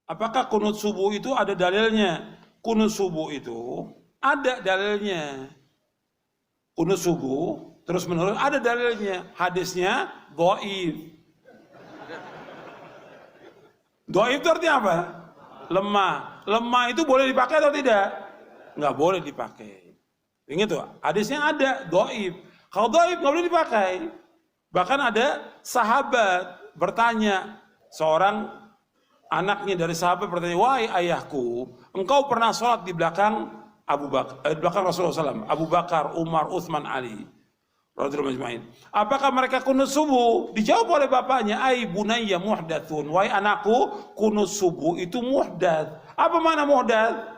Apakah kunut subuh itu ada dalilnya? Kunut subuh itu ada dalilnya. Kunut subuh terus menerus ada dalilnya. Hadisnya dhaif. Dhaif itu artinya apa? Lemah. Lemah itu boleh dipakai atau tidak? Nggak boleh dipakai. Ingat tuh, hadisnya ada dhaif. Kalau dhaif nggak boleh dipakai. Bahkan ada sahabat bertanya, seorang anaknya dari sahabat bertanya, wahai ayahku, engkau pernah sholat di belakang Abu Bakar, di belakang Rasulullah SAW, Abu Bakar, Umar, Utsman, Ali, radhiyallahu ajma'in. Apakah mereka kunut subuh? Dijawab oleh bapaknya, ai bunayya muhdatsun, wahai anakku, kunut subuh itu muhdats. Apa makna muhdats?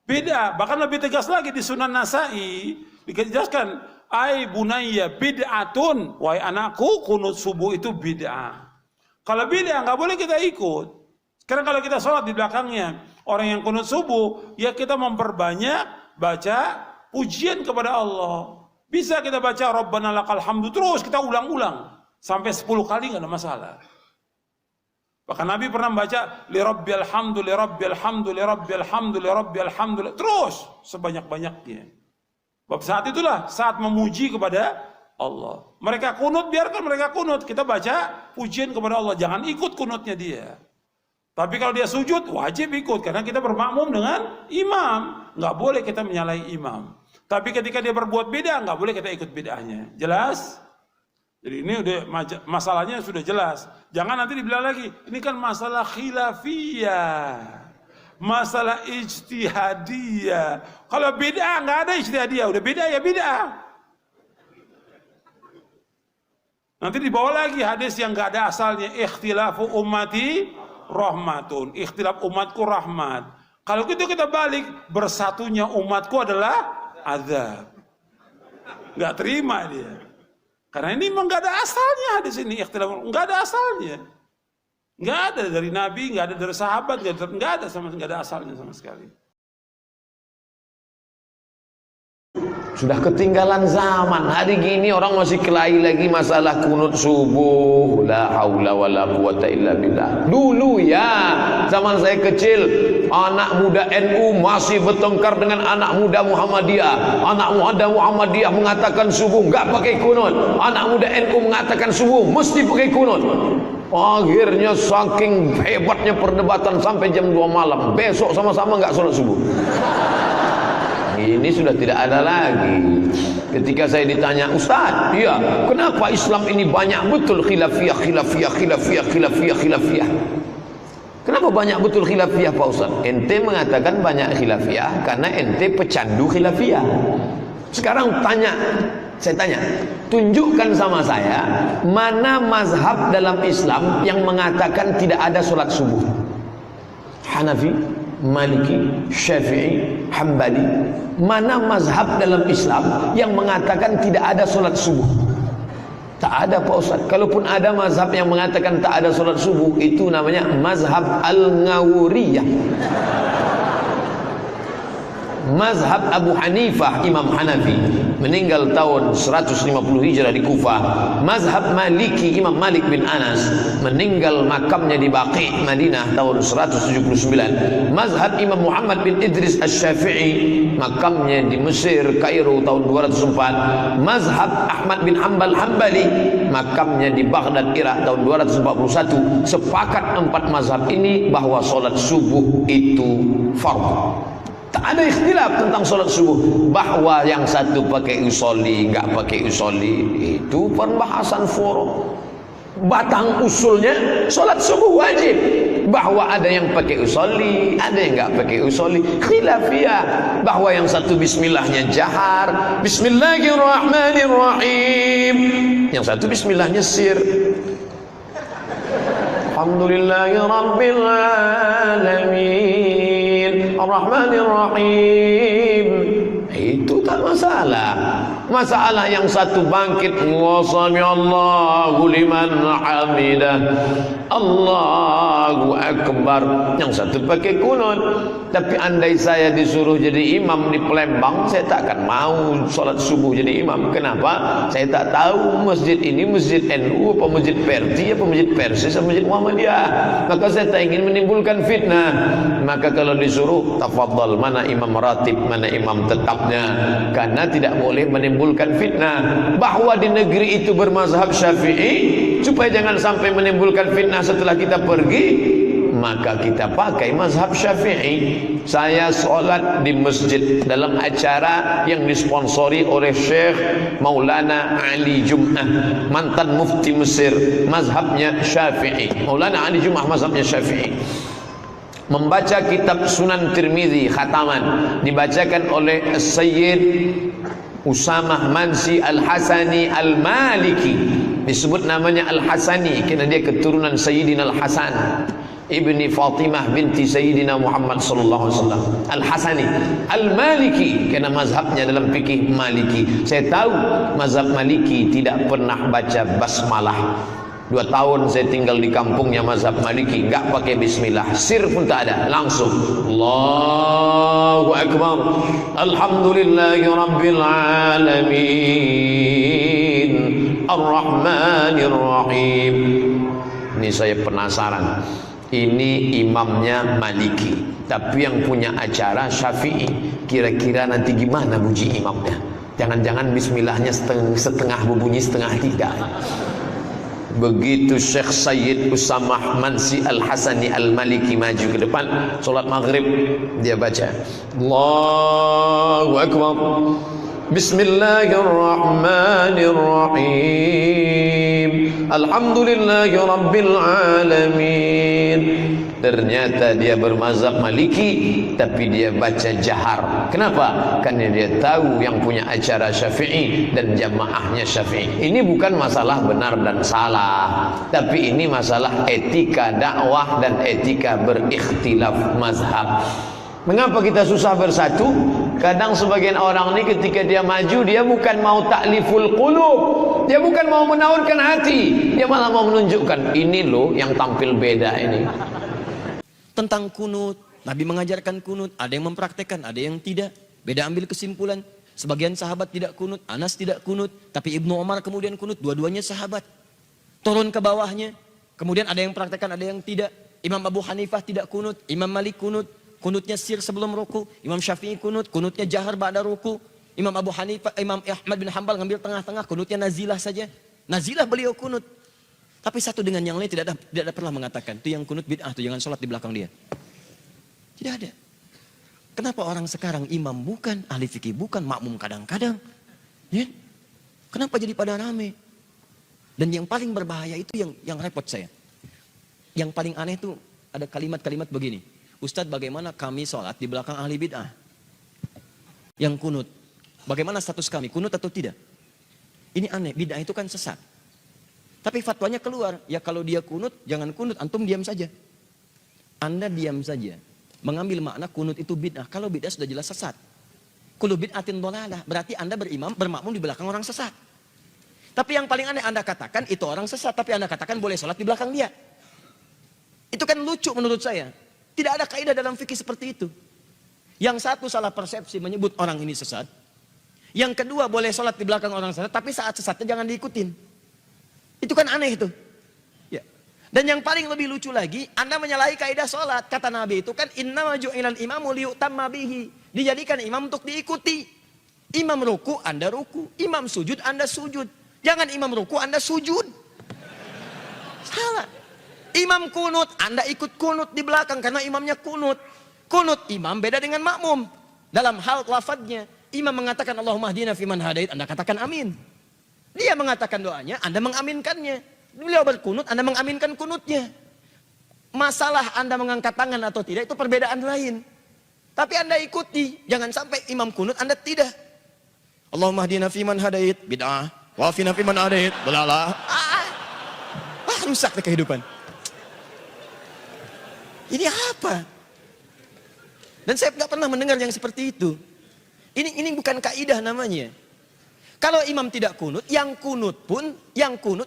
Beda, bahkan lebih tegas lagi di Sunan Nasa'i dijelaskan, ai bunayya bid'atun, wahai anakku, kunut subuh itu bid'ah. Kalau bid'ah nggak boleh kita ikut. Karena kalau kita sholat di belakangnya orang yang kunut subuh, ya kita memperbanyak baca pujian kepada Allah. Bisa kita baca Rabbana lakal hamdu terus kita ulang-ulang sampai 10 kali nggak ada masalah. Bahkan Nabi pernah membaca li rabbil hamdu li rabbil hamdu li rabbil hamdu li rabbil hamdu terus sebanyak-banyaknya. Bab saat itulah saat memuji kepada Allah. Mereka kunut, biarkan mereka kunut. Kita baca pujian kepada Allah, jangan ikut kunutnya dia. Tapi kalau dia sujud wajib ikut karena kita bermakmum dengan imam. Nggak boleh kita menyalahi imam. Tapi ketika dia berbuat beda nggak boleh kita ikut bedanya. Jelas? Jadi ini udah masalahnya sudah jelas. Jangan nanti dibilang lagi, ini kan masalah khilafiyah, masalah ijtihadiyah. Kalau bid'ah nggak ada ijtihadiyah, udah beda ya bid'ah. Nanti dibawa lagi hadis yang nggak ada asalnya, ikhtilafu ummati rahmatun, ikhtilaf umatku rahmat. Kalau gitu kita balik, bersatunya umatku adalah azab. Nggak terima dia. Karena ini memang nggak ada asalnya hadis ini, ikhtilaf nggak ada asalnya, nggak ada dari Nabi, nggak ada dari sahabat, nggak ada sama, nggak ada asalnya sama sekali. Sudah ketinggalan zaman. Hari gini orang masih kelahi lagi masalah kunut subuh. La haula wala quwata illa billah. Dulu ya, zaman saya kecil, anak muda NU masih bertengkar dengan anak muda Muhammadiyah. Anak muda Muhammadiyah mengatakan subuh enggak pakai kunut. Anak muda NU mengatakan subuh mesti pakai kunut. Akhirnya saking hebatnya perdebatan sampai jam 2 malam. Besok sama-sama enggak sholat subuh. Ini sudah tidak ada lagi. Ketika saya ditanya, Ustaz, iya, kenapa Islam ini banyak betul khilafiyah? Kenapa banyak betul khilafiyah, Pak Ustaz? Ente mengatakan banyak khilafiyah karena ente pecandu khilafiyah. Sekarang saya tanya, tunjukkan sama saya mana mazhab dalam Islam yang mengatakan tidak ada sholat subuh. Hanafi, Maliki, Syafi'i, Hambali. Mana mazhab dalam Islam yang mengatakan tidak ada solat subuh? Tak ada, Pak Ustaz. Kalaupun ada mazhab yang mengatakan tak ada solat subuh, itu namanya mazhab Al-Ngawuriyah. Mazhab Abu Hanifah, Imam Hanafi, meninggal tahun 150 Hijrah di Kufah. Mazhab Maliki, Imam Malik bin Anas, meninggal makamnya di Baqi, Madinah tahun 179. Mazhab Imam Muhammad bin Idris Asy-Syafi'i, makamnya di Mesir, Kairo tahun 204. Mazhab Ahmad bin Hanbal Hambali, makamnya di Baghdad, Irak tahun 241. Sepakat 4 mazhab ini bahwa solat subuh itu fardhu. Tak ada ikhtilaf tentang solat subuh. Bahwa yang satu pakai usolli, enggak pakai usolli, itu perbahasan forum. Batang usulnya solat subuh wajib. Bahwa ada yang pakai usolli, ada yang enggak pakai usolli, khilafiyah. Bahwa yang satu bismillahnya jahar, bismillahirrahmanirrahim, yang satu bismillahnya sir. Alhamdulillahirabbil alamin, Ar-Rahmanir Rahim. Itu tak masalah. Masalah yang satu bangkit, wa sami'allahu liman hamidah, Allahu akbar. Yang satu pakai kunut. Tapi andai saya disuruh jadi imam di Palembang, saya tak akan mau sholat subuh jadi imam. Kenapa? Saya tak tahu masjid ini masjid NU apa masjid Perti apa masjid Persis apa masjid Muhammadiyah. Maka saya tak ingin menimbulkan fitnah. Maka kalau disuruh, tafadhal, mana imam ratib, mana imam tetapnya. Karena tidak boleh menimbulkan fitnah. Bahwa di negeri itu bermazhab Syafi'i, supaya jangan sampai menimbulkan fitnah setelah kita pergi, maka kita pakai mazhab Syafi'i. Saya sholat di masjid dalam acara yang disponsori oleh Syekh Maulana Ali Jum'ah, mantan mufti Mesir, mazhabnya Syafi'i. Maulana Ali Jum'ah mazhabnya Syafi'i. Membaca kitab Sunan Tirmizi khataman, dibacakan oleh Sayyid Usamah Mansi Al-Hasani Al-Maliki. Disebut namanya Al-Hasani karena dia keturunan Sayyidina Al-Hasan ibni Fatimah binti Sayyidina Muhammad sallallahu alaihi wasallam. Al-Hasani Al-Maliki karena mazhabnya dalam fikih Maliki. Saya tahu mazhab Maliki tidak pernah baca basmalah. 2 tahun saya tinggal di kampungnya mazhab Maliki, enggak pakai bismillah, sir pun tak ada, langsung Allahu akbar, alhamdulillahi rabbil alamin, ar-rahmanir rahim. Ini saya penasaran. Ini imamnya Maliki, tapi yang punya acara Syafi'i. Kira-kira nanti gimana bunyi imamnya? Jangan-jangan bismillahnya setengah berbunyi, setengah tidak. Begitu Syekh Sayyid Usamah Mansi Al-Hasani Al-Maliki maju ke depan solat maghrib, dia baca Allahu Akbar, Bismillahirrahmanirrahim, Alhamdulillahi Rabbil Alamin. Ternyata dia bermazhab Maliki, tapi dia baca jahar. Kenapa? Karena dia tahu yang punya acara Syafi'i dan jamaahnya Syafi'i. Ini bukan masalah benar dan salah, tapi ini masalah etika dakwah dan etika berikhtilaf mazhab. Mengapa kita susah bersatu? Kadang sebagian orang ini ketika dia maju, dia bukan mau takliful qulub, dia bukan mau menaunkan hati, dia malah mau menunjukkan ini loh yang tampil beda ini. Tentang kunut, Nabi mengajarkan kunut, ada yang mempraktekkan, ada yang tidak. Beda ambil kesimpulan. Sebagian sahabat tidak kunut, Anas tidak kunut, tapi Ibnu Umar kemudian kunut, dua-duanya sahabat. Turun ke bawahnya, kemudian ada yang praktekkan, ada yang tidak. Imam Abu Hanifah tidak kunut, Imam Malik kunut, kunutnya sir sebelum ruku. Imam Syafi'i kunut, kunutnya jahar ba'da ruku. Imam Abu Hanifah, Imam Ahmad bin Hanbal ngambil tengah-tengah, kunutnya nazilah saja. Nazilah beliau kunut. Tapi satu dengan yang lain tidak ada pernah mengatakan itu yang kunut bid'ah, itu jangan sholat di belakang dia. Tidak ada. Kenapa orang sekarang imam bukan, ahli fikih bukan, makmum kadang-kadang, ya? Kenapa jadi pada rame? Dan yang paling berbahaya itu yang repot saya. Yang paling aneh itu ada kalimat-kalimat begini. Ustadz, bagaimana kami sholat di belakang ahli bid'ah? Yang kunut. Bagaimana status kami? Kunut atau tidak? Ini aneh, bid'ah itu kan sesat. Tapi fatwanya keluar, ya kalau dia kunut, jangan kunut, antum diam saja. Anda diam saja, mengambil makna kunut itu bid'ah. Kalau bid'ah sudah jelas sesat. Kullu bid'atin dhalalah, berarti Anda bermakmum di belakang orang sesat. Tapi yang paling aneh Anda katakan itu orang sesat, tapi Anda katakan boleh sholat di belakang dia. Itu kan lucu menurut saya. Tidak ada kaidah dalam fikih seperti itu. Yang satu salah persepsi menyebut orang ini sesat. Yang kedua boleh sholat di belakang orang sesat, tapi saat sesatnya jangan diikutin. Itu kan aneh itu. Ya. Dan yang paling lebih lucu lagi, Anda menyalahi kaidah sholat. Kata Nabi itu kan, innama ju'ilal imamu liyu'tamma bihi. Dijadikan imam untuk diikuti. Imam ruku, Anda ruku. Imam sujud, Anda sujud. Jangan imam ruku, Anda sujud. Salah. Imam kunut, Anda ikut kunut di belakang karena imamnya kunut. Kunut imam beda dengan makmum. Dalam hal lafadznya, imam mengatakan Allahumma hdina fiman hadait, Anda katakan amin. Dia mengatakan doanya, Anda mengaminkannya. Beliau berkunut, Anda mengaminkan kunutnya. Masalah Anda mengangkat tangan atau tidak, itu perbedaan lain. Tapi Anda ikuti. Jangan sampai imam kunut, Anda tidak. Allahumma hdina fiman hadait, bid'ah. Wafina fiman hadait, belalah. Rusak kehidupan. Ini apa? Dan saya nggak pernah mendengar yang seperti itu. Ini bukan kaidah namanya. Kalau imam tidak kunut, yang kunut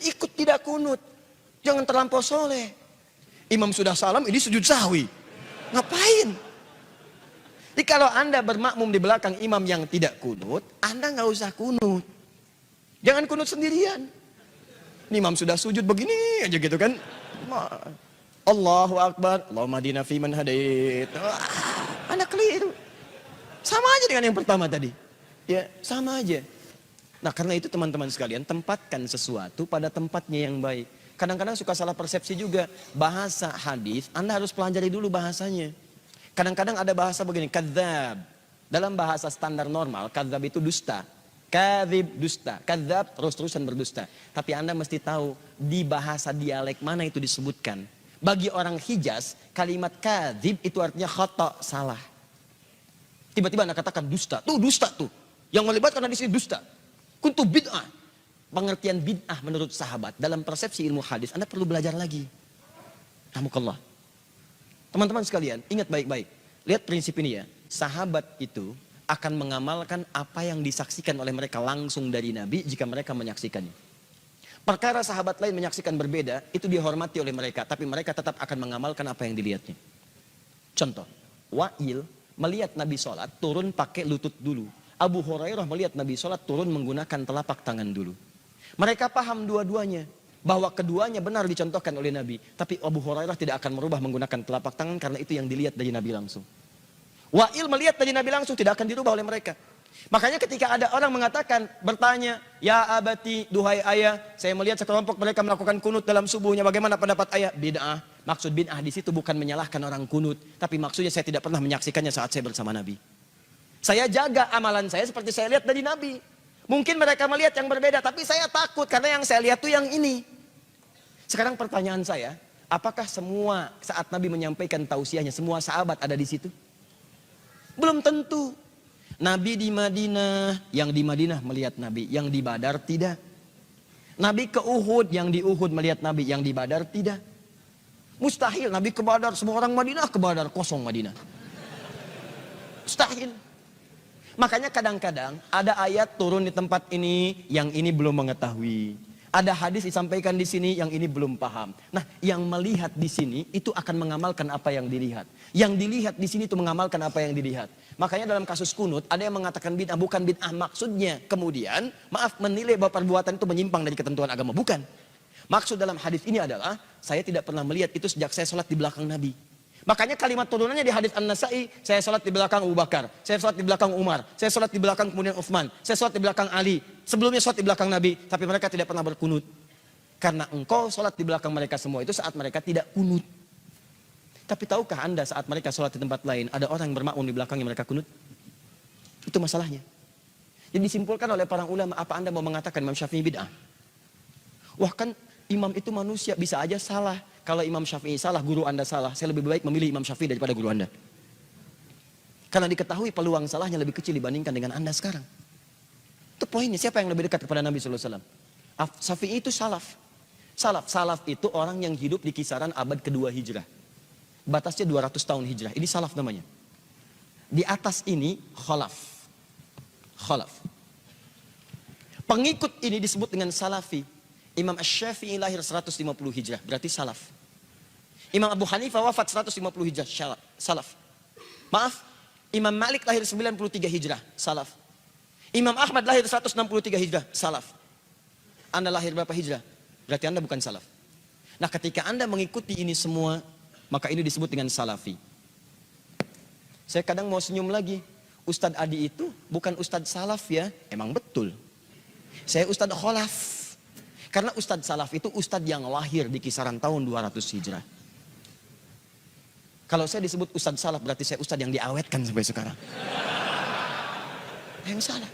ikut tidak kunut. Jangan terlampau soleh. Imam sudah salam, ini sujud sahwi. Ngapain? Jadi kalau Anda bermakmum di belakang imam yang tidak kunut, Anda nggak usah kunut. Jangan kunut sendirian. Ini imam sudah sujud begini aja gitu kan. Allahu Akbar, Allahumma hadina fiman hadait. Anda keliru. Sama aja dengan yang pertama tadi. Ya, sama aja. Nah, karena itu teman-teman sekalian, tempatkan sesuatu pada tempatnya yang baik. Kadang-kadang suka salah persepsi juga. Bahasa hadis, Anda harus pelajari dulu bahasanya. Kadang-kadang ada bahasa begini, kadzab. Dalam bahasa standar normal, kadzab itu dusta. Kadzib, dusta. Kadzab, terus-terusan berdusta. Tapi Anda mesti tahu, di bahasa dialek mana itu disebutkan. Bagi orang Hijaz, kalimat kadzib itu artinya khata, salah. Tiba-tiba Anda katakan dusta. Tuh dusta tuh. Yang melibatkan hadis ini dusta. Kuntu bid'ah. Pengertian bid'ah menurut sahabat dalam persepsi ilmu hadis Anda perlu belajar lagi. Alhamdulillah. Teman-teman sekalian, ingat baik-baik. Lihat prinsip ini ya. Sahabat itu akan mengamalkan apa yang disaksikan oleh mereka langsung dari Nabi jika mereka menyaksikannya. Perkara sahabat lain menyaksikan berbeda, itu dihormati oleh mereka, tapi mereka tetap akan mengamalkan apa yang dilihatnya. Contoh, Wa'il melihat Nabi sholat turun pakai lutut dulu. Abu Hurairah melihat Nabi sholat turun menggunakan telapak tangan dulu. Mereka paham dua-duanya, bahwa keduanya benar dicontohkan oleh Nabi. Tapi Abu Hurairah tidak akan merubah menggunakan telapak tangan karena itu yang dilihat dari Nabi langsung. Wa'il melihat dari Nabi langsung, tidak akan dirubah oleh mereka. Makanya ketika ada orang mengatakan, bertanya, ya abati, duhai ayah, saya melihat sekelompok mereka melakukan kunut dalam subuhnya, bagaimana pendapat ayah? Bid'ah. Maksud bid'ah di situ bukan menyalahkan orang kunut, tapi maksudnya saya tidak pernah menyaksikannya saat saya bersama Nabi. Saya jaga amalan saya seperti saya lihat dari Nabi. Mungkin mereka melihat yang berbeda, tapi saya takut karena yang saya lihat tuh yang ini. Sekarang pertanyaan saya, apakah semua saat Nabi menyampaikan tausiahnya, semua sahabat ada di situ? Belum tentu. Nabi di Madinah, yang di Madinah melihat Nabi, yang di Badar tidak. Nabi ke Uhud, yang di Uhud melihat Nabi, yang di Badar tidak. Mustahil Nabi ke Badar, semua orang Madinah ke Badar, kosong Madinah. Mustahil. Makanya kadang-kadang ada ayat turun di tempat ini, yang ini belum mengetahui. Ada hadis disampaikan di sini, yang ini belum paham. Nah, yang melihat di sini itu akan mengamalkan apa yang dilihat. Yang dilihat di sini itu mengamalkan apa yang dilihat. Makanya dalam kasus kunut ada yang mengatakan bid'ah, bukan bid'ah maksudnya. Kemudian, maaf, menilai bahwa perbuatan itu menyimpang dari ketentuan agama, bukan. Maksud dalam hadis ini adalah saya tidak pernah melihat itu sejak saya sholat di belakang Nabi. Makanya kalimat turunannya di hadis An-Nasa'i, saya sholat di belakang Abu Bakar, saya sholat di belakang Umar, saya sholat di belakang kemudian Utsman, saya sholat di belakang Ali, sebelumnya sholat di belakang Nabi, tapi mereka tidak pernah berkunut. Karena engkau sholat di belakang mereka semua itu saat mereka tidak kunut. Tapi tahukah Anda saat mereka sholat di tempat lain, ada orang yang bermakmum di belakangnya mereka kunut? Itu masalahnya. Jadi disimpulkan oleh para ulama, apa Anda mau mengatakan Imam Syafi'i bid'ah? Wah kan imam itu manusia, bisa aja salah. Kalau Imam Syafi'i salah, guru Anda salah. Saya lebih baik memilih Imam Syafi'i daripada guru Anda. Karena diketahui peluang salahnya lebih kecil dibandingkan dengan Anda sekarang. Itu poinnya, siapa yang lebih dekat kepada Nabi SAW? Syafi'i itu salaf. Salaf itu orang yang hidup di kisaran abad kedua hijrah. Batasnya 200 tahun hijrah. Ini salaf namanya. Di atas ini khalaf. Khalaf. Pengikut ini disebut dengan salafi. Imam Asy-Syafi'i lahir 150 hijrah, berarti salaf. Imam Abu Hanifah wafat 150 hijrah, salaf. Maaf, Imam Malik lahir 93 hijrah, salaf. Imam Ahmad lahir 163 hijrah, salaf. Anda lahir berapa hijrah? Berarti Anda bukan salaf. Nah, ketika Anda mengikuti ini semua, maka ini disebut dengan salafi. Saya kadang mau senyum lagi. Ustadz Adi itu bukan Ustadz salaf ya, emang betul. Saya Ustadz kholaf. Karena Ustadz salaf itu Ustadz yang lahir di kisaran tahun 200 hijrah. Kalau saya disebut Ustadz salaf berarti saya Ustadz yang diawetkan sampai sekarang. Yang salah.